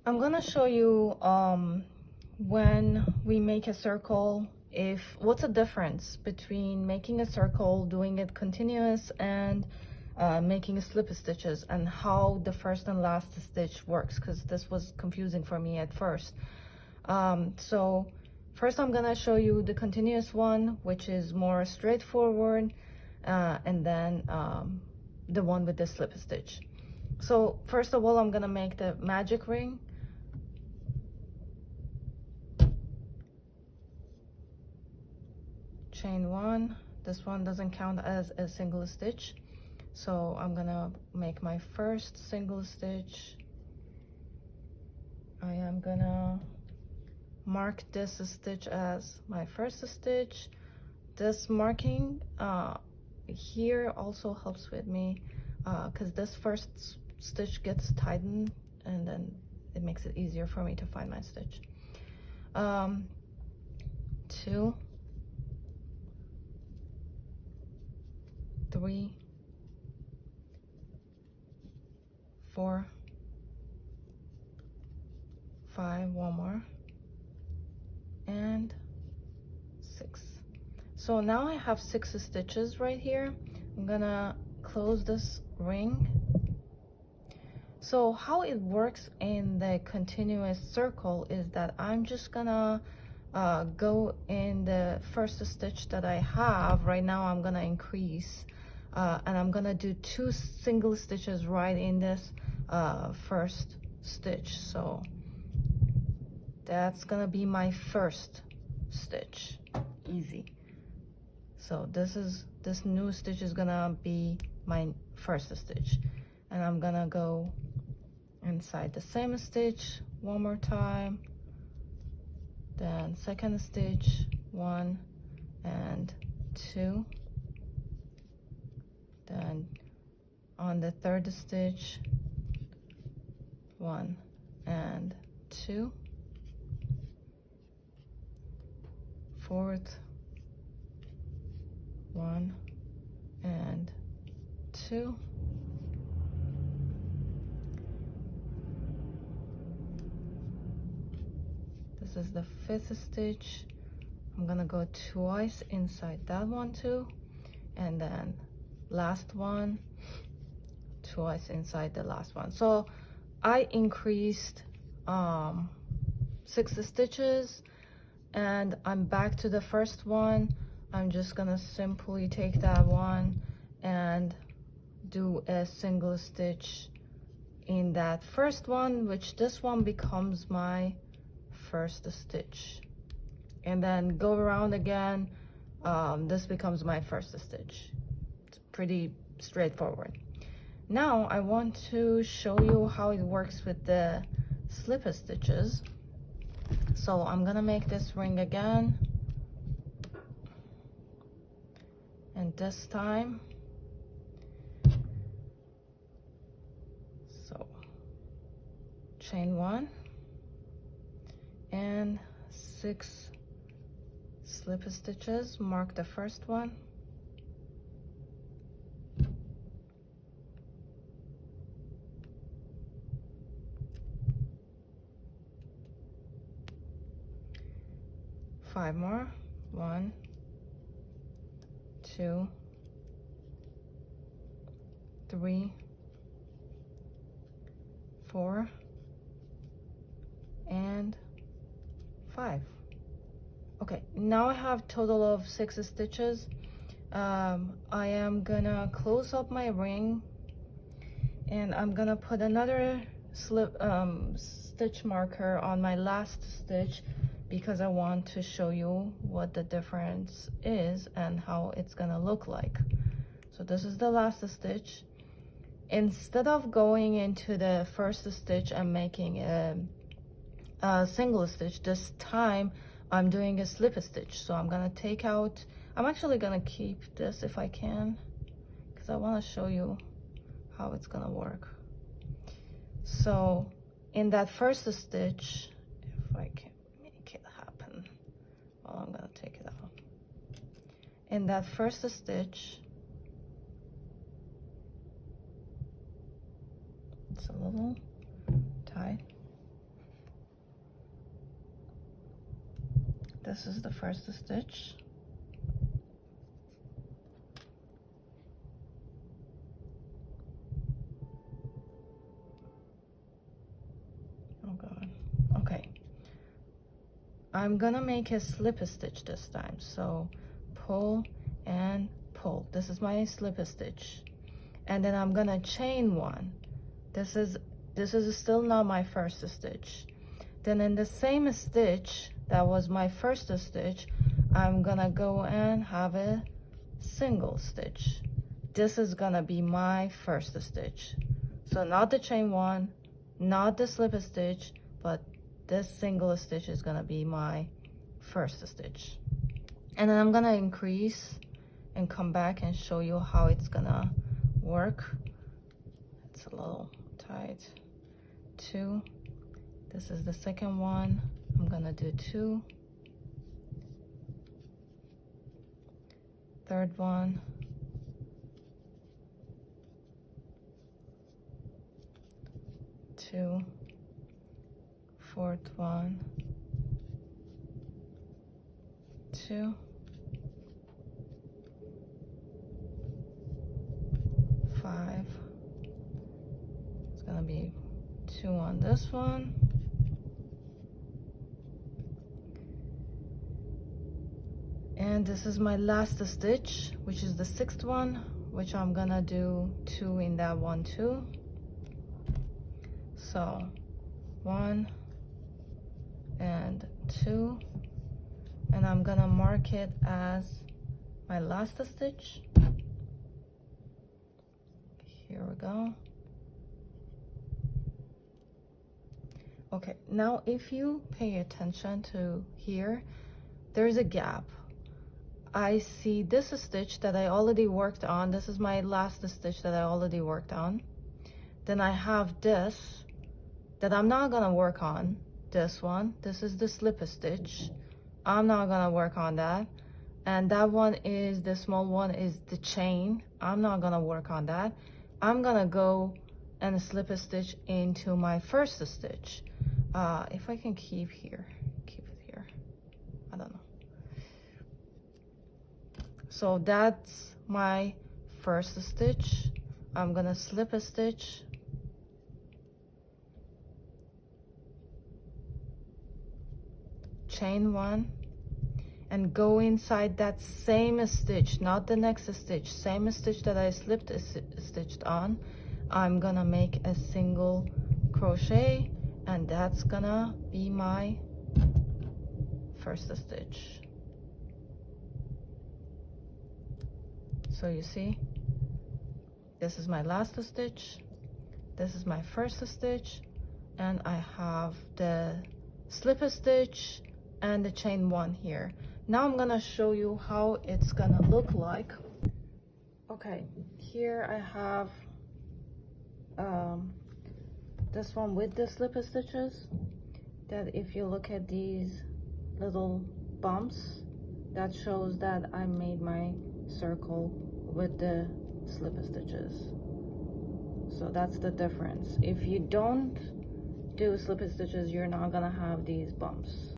I'm gonna show you when we make a circle, what's the difference between making a circle, doing it continuous, and making slip stitches, and how the first and last stitch works, because this was confusing for me at first. So first I'm gonna show you the continuous one, which is more straightforward, and then the one with the slip stitch. So first of all, I'm gonna make the magic ring. Chain one. This one doesn't count as a single stitch, so I'm gonna make my first single stitch. I am gonna mark this stitch as my first stitch. This marking here also helps with me because this first stitch gets tightened, and then it makes it easier for me to find my stitch. 2, 3, 4, 5, one more, and 6. So now I have 6 stitches right here. I'm gonna close this ring. So how it works in the continuous circle is that I'm just gonna go in the first stitch that I have. Right now I'm gonna increase and I'm gonna do 2 single stitches right in this first stitch. So that's gonna be my first stitch. Easy. So this new stitch is gonna be my first stitch, and I'm gonna go inside the same stitch one more time, then second stitch, 1 and 2, then on the third stitch, 1 and 2, fourth, 1 and 2, this is the 5th stitch. I'm gonna go twice inside that one too, and then last one, twice inside the last one. So I increased 6 stitches, and I'm back to the first one. I'm just gonna simply take that one and do a single stitch in that first one, which this one becomes my first stitch, and then go around again. This becomes my first stitch. It's pretty straightforward. Now I want to show you how it works with the slip stitches. So I'm gonna make this ring again, and this time, so chain 1 and 6 slip stitches. Mark the first one, five more, 1, 2, 3, 4, and 5. Okay, now I have total of 6 stitches. I am gonna close up my ring, and I'm gonna put another stitch marker on my last stitch, because I want to show you what the difference is and how it's gonna look like. So this is the last stitch. Instead of going into the first stitch and making a single stitch, this time I'm doing a slip stitch. So I'm gonna take out, I'm actually gonna keep this if I can, because I want to show you how it's gonna work. So in that first stitch, if I can make it happen, well, I'm gonna take it out. In that first stitch, it's a little tight. This is the first stitch. Oh God. Okay. I'm gonna make a slip stitch this time. So pull and pull. This is my slip stitch. And then I'm gonna chain one. This is still not my first stitch. Then in the same stitch that was my first stitch, I'm gonna go and have a single stitch. This is gonna be my first stitch. So not the chain one, not the slip stitch, but this single stitch is gonna be my first stitch. And then I'm gonna increase and come back and show you how it's gonna work. It's a little tight. 2. This is the second one. I'm gonna do 2. Third one. 2. Fourth one. 2. 5. It's gonna be 2 on this one. And this is my last stitch, which is the 6th one, which I'm gonna do 2 in that one too. So 1 and 2, and I'm gonna mark it as my last stitch. Here we go. Okay, now if you pay attention to here, there's a gap. I see this stitch that I already worked on. This is my last stitch that I already worked on. Then I have this that I'm not gonna work on. This one, this is the slip stitch. I'm not gonna work on that. And that one is, the small one is the chain. I'm not gonna work on that. I'm gonna go and slip a stitch into my first stitch. If I can keep it here, I don't know. So that's my first stitch. I'm gonna slip a stitch, chain 1, and go inside that same stitch, not the next stitch, same stitch that I stitched on. I'm gonna make a single crochet, and that's gonna be my first stitch. So you see, this is my last stitch, this is my first stitch, and I have the slip stitch and the chain 1 here. Now I'm gonna show you how it's gonna look like. Okay, here I have this one with the slip stitches, that if you look at these little bumps, that shows that I made my circle with the slip stitches. So that's the difference. If you don't do slip stitches, you're not gonna have these bumps.